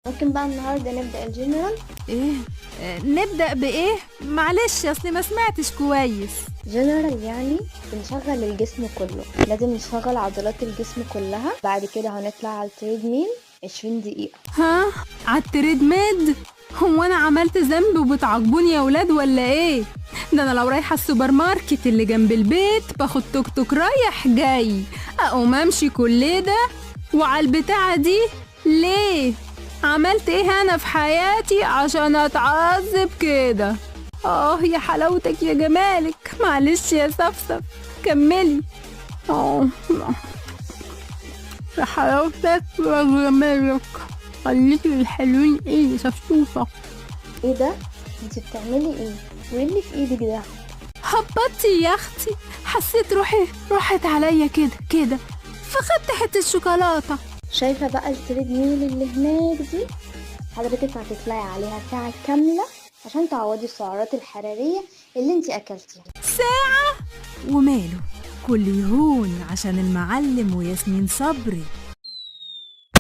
ممكن بقى النهارده نبدأ الجنرال. ايه؟ نبدأ بإيه؟ معلش اصلي ما سمعتش كويس. جنرال يعني بنشغل الجسم كله، لازم نشغل عضلات الجسم كلها. بعد كده هنطلع على التريد ميل 20 دقيقة. ها؟ عالتريد ميد؟ هو انا عملت ذنب وبتعاقبوني يا ولاد ولا ايه؟ ده انا لو رايحة السوبر ماركت اللي جنب البيت باخد توك توك رايح جاي، اقوم امشي كل ده وعلى البتاعة دي ليه؟ عملت ايه انا في حياتي عشان اتعذب كده؟ يا حلاوتك يا جمالك، معلش يا سفسف كملي. يا حلاوتك يا جمالك، خليكي الحلوين ايه يا شفشوفة. ايه ده؟ انت بتعملي ايه؟ وايه اللي في ايدك ده؟ هبطتي يا اختي، حسيت روحي راحت عليا كده فخدت حتة شوكولاتة. شايفة بقى التريد ميل اللي هناك دي؟ حضرتك هتطلعي عليها ساعة كاملة عشان تعوضي السعرات الحرارية اللي انت اكلتيها. ساعة؟ وماله، كل يهون عشان المعلم وياسمين صبري.